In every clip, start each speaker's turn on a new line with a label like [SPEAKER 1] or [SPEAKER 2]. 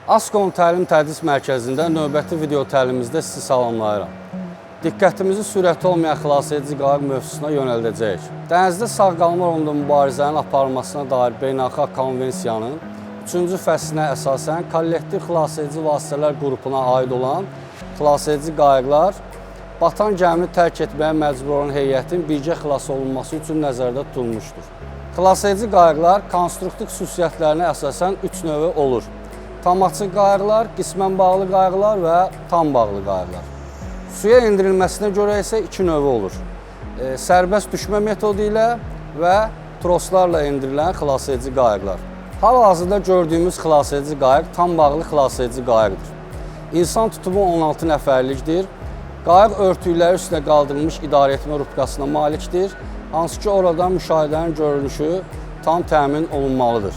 [SPEAKER 1] Askom Təlim Tədris Mərkəzində növbəti video təlimimizdə sizi salamlayıram. Diqqətimizi sürəti olmayan xilasedici qayıq mövzusuna yönəldəcəyik. Dənizdə sağ qalma uğrunda mübarizənin aparılmasına dair beynəlxalq konvensiyanın 3-cü fəslinə əsasən kollektiv xilasedici vasitələr qrupuna aid olan xilasedici qayıqlar batan gəmini tərk etməyə məcbur olan heyətin birgə xilas olunması üçün nəzərdə tutulmuşdur. Xilasedici qayıqlar konstruktiv xüsusiyyətlərinə əsasən 3 növü olur. Tam açıq qayıqlar, qismən bağlı qayıqlar və tam bağlı qayıqlar. Suya endirilməsinə görə isə 2 növü olur. Sərbəst düşmə metodu ilə və troslarla endirilən xilasedici qayıqlar. Hal-hazırda gördüyümüz xilasedici qayıq tam bağlı xilasedici qayıqdır. İnsan tutumu 16 nəfərlikdir. Qayıq örtükləri üstünə qaldırılmış idarəetmə rubkasına malikdir, hansı ki oradan müşahidənin görünüşü tam təmin olunmalıdır.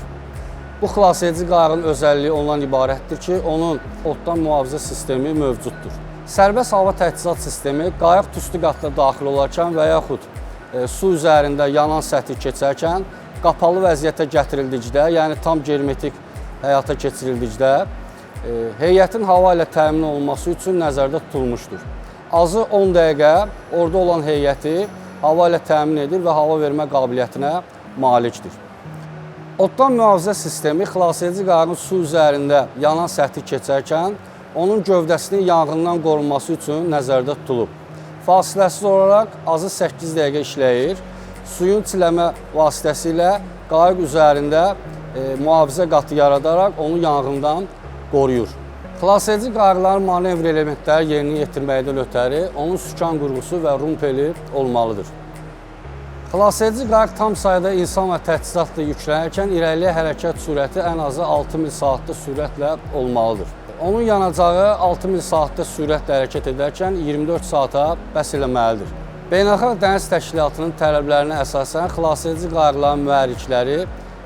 [SPEAKER 1] Bu xilasedici qayığın özəlliyi ondan ibarətdir ki, onun oddan mühafizə sistemi mövcuddur. Sərbəst hava təchizat sistemi qayıq tüstü qatda daxil olarkən və yaxud su üzərində yanan səthi keçərkən qapalı vəziyyətə gətirildikdə, yəni tam germetik həyata keçirildikdə heyətin hava ilə təmin olunması üçün nəzərdə tutulmuşdur. Azı 10 dəqiqə orada olan heyəti hava ilə təmin edir və hava vermə qabiliyyətinə malikdir. Oddan mühafizə sistemi xilasedici qayığın su üzərində yanan səthi keçərkən onun gövdəsinin yanğından qorunması üçün nəzərdə tutulub. Fasiləsiz olaraq azı 8 dəqiqə işləyir. Suyun çiləmə vasitəsilə qayıq üzərində mühafizə qatı yaradaraq onu yanğından qoruyur. Xilasedici qayıqların manevr elementləri yerinə yetirməkdən ötəri onun sükan qurğusu və rumpeli olmalıdır. Xilasedici qayıq tam sayda insan və təchizatla yüklənərkən irəliyə hərəkət sürəti ən azı 6 mil saatdə sürətlə olmalıdır. Onun yanacağı 6 mil saatdə sürətlə hərəkət edərkən 24 saata bəs eləməlidir. Beynəlxalq Dəniz Təşkilatının tələblərinə əsasən xilasedici qayıqların mühərrikləri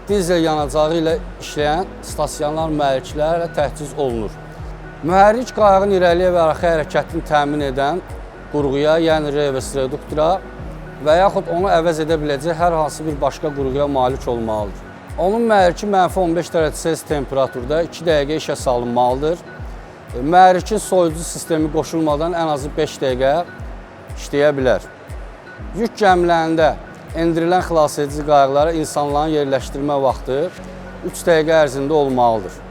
[SPEAKER 1] dizel yanacağı ilə işləyən stasionar mühərriklərlə təchiz olunur. Mühərrik qayığın irəliyə və arxa hərəkətini təmin edən qurğuya, yəni revers reduktora və yaxud onu əvəz edə biləcək hər hansı bir başqa qurğuya malik olmalıdır. Onun mühərriki -15 dərəcə Selsi temperaturda 2 dəqiqə işə salınmalıdır. Mühərrikin soyucu sistemi qoşulmadan ən azı 5 dəqiqə işləyə bilər. Yük gəmilərində endirilən xilasedici qayıqlara insanların yerləşdirmə vaxtı 3 dəqiqə ərzində olmalıdır.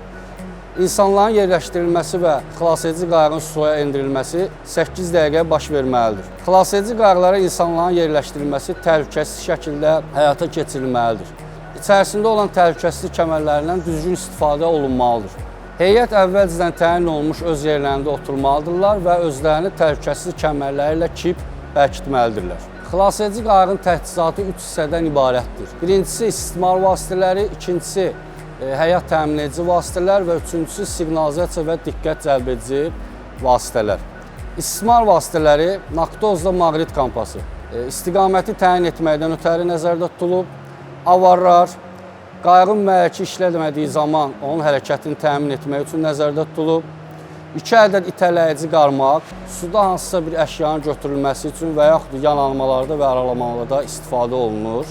[SPEAKER 1] İnsanların yerləşdirilməsi və xilasedici qayığın suya endirilməsi 8 dəqiqəyə baş verməlidir. Xilasedici qayıqlara insanların yerləşdirilməsi təhlükəsiz şəkildə həyata keçirilməlidir. İçərisində olan təhlükəsizlik kəmərlərindən düzgün istifadə olunmalıdır. Heyət əvvəlcədən təyin olunmuş öz yerlərində oturmalıdırlar və özlərini təhlükəsizlik kəmərləri ilə kip bərkitməlidirlər. Xilasedici qayığın təchizatı 3 hissədən ibarətdir. Birincisi istismar vasitələri, ikincisi həyat təmin edici vasitələr və üçüncüsü siqnalizasiya və diqqət cəlb edici vasitələr. İstismar vasitələri naktozla maqnit kompası istiqaməti təyin etməkdən ötəri nəzərdə tutulub, avarlar, qayığın mühərriki işləmədiyi zaman onun hərəkətini təmin etmək üçün nəzərdə tutulub, 2 ədəd itələyici qarmaq, suda hansısa bir əşyanın götürülməsi üçün və yaxud yanalmalarda və aralamalarda istifadə olunur,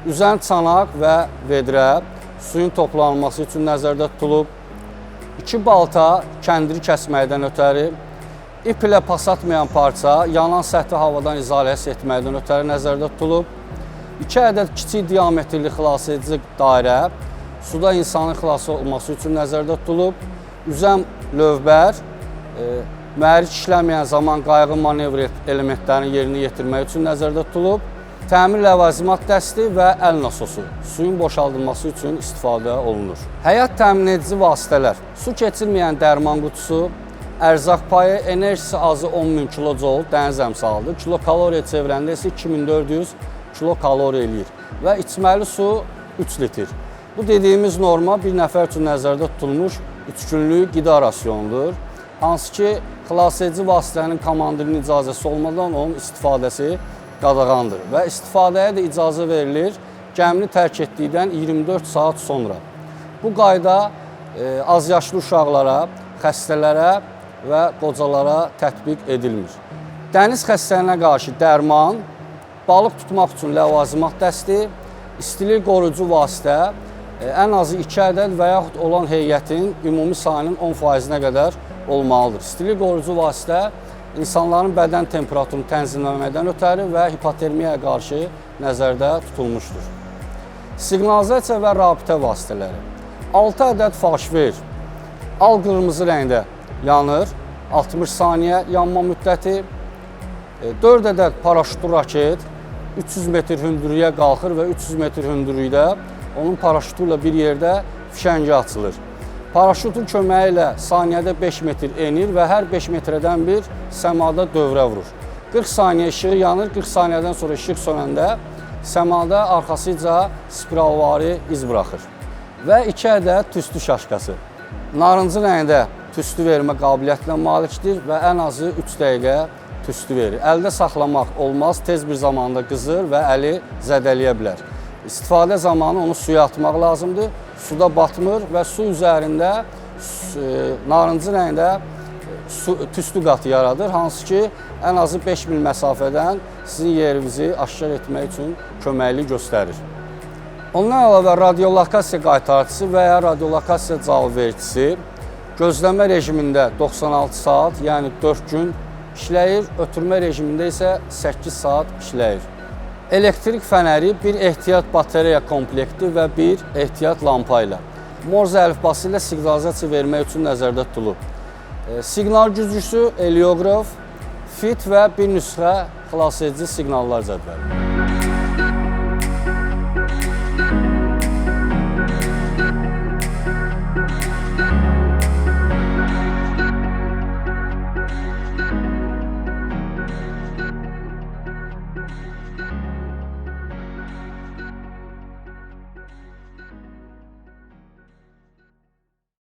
[SPEAKER 1] üzən çanaq və vedrə, suyun toplanması üçün nəzərdə tutulub, 2 balta kəndiri kəsməkdən ötəri, ip ilə pas atmayan parça, yanan səthi havadan izolyasiya etməkdən ötəri nəzərdə tutulub, 2 ədəd kiçik diametrli xilasedici dairə, suda insanın xilas olması üçün nəzərdə tutulub, üzən lövbər, mühərrik işləməyən zaman qayığın manevr elementlərini yerinə yetirmək üçün nəzərdə tutulub, təmir ləvazimat dəsti və əl nasosu suyun boşaldılması üçün istifadə olunur. Həyat təmin edici vasitələr, su keçirməyən dərman qutusu, ərzaq payı, enerjisi azı 10.000 kJ dəniz əmsalıdır. Kilokaloriya çevirəndə isə 2400 kilokaloriya eləyir və içməli su 3 litr. Bu dediyimiz norma bir nəfər üçün nəzərdə tutulmuş 3 günlük qida rasionudur. Hansı ki, xilasedici vasitənin komandirinin icazəsi olmadan onun istifadəsi qadağandır və istifadəyə də icazə verilir gəmini tərk etdikdən 24 saat sonra. Bu qayda azyaşlı uşaqlara, xəstələrə və qocalara tətbiq edilmir. Dəniz xəstəliyinə qarşı dərman, balıq tutmaq üçün ləvazimat dəsti, istilik qoruyucu vasitə, ən azı 2 ədəd və yaxud olan heyətin ümumi sayının 10%-nə qədər olmalıdır. Stili qorucu vasitə insanların bədən temperaturunu tənzimləməkdən ötəri və hipotermiyaya qarşı nəzərdə tutulmuşdur. Siqnalizasiya və rabitə vasitələri. 6 ədəd faşver al qırmızı rəngdə yanır, 60 saniyə yanma müddəti. 4 ədəd paraşütlı raket 300 metr hündürlüyə qalxır və 300 metr hündürlükdə onun paraşütü ilə bir yerdə fişəngi açılır. Paraşütün köməyi ilə saniyədə 5 metr enir və hər 5 metrədən bir səmada dövrə vurur. 40 saniyə işığı yanır, 40 saniyədən sonra işıq sönəndə səmada arxasıca spiralvari iz buraxır. Və 2 ədəd tüstü şaşkası. Narıncı rəngdə tüstü vermə qabiliyyətinə malikdir və ən azı 3 dəqiqə tüstü verir. Əldə saxlamaq olmaz, tez bir zamanda qızır və əli zədələyə bilər. İstifadə zamanı onu suya atmaq lazımdır. Suda batmır və su üzərində narıncı rəngdə tüstü qatı yaradır, hansı ki, ən azı 5 mil məsafədən sizin yerinizi aşkar etmək üçün köməkli göstərir. Ondan əlavə radiolokasiya qaytarıcısı və ya radiolokasiya cavabvericisi gözləmə rejimində 96 saat, yəni 4 gün işləyir, ötürmə rejimində isə 8 saat işləyir. Elektrik fənəri bir ehtiyat batareya komplekti və bir ehtiyat lampa ilə Morze əlifbası ilə siqnalizasiya vermək üçün nəzərdə tutulub. Siqnal güzgüsü, elioqraf, fit və bir nüsxə xilasedici siqnallar cədvəli.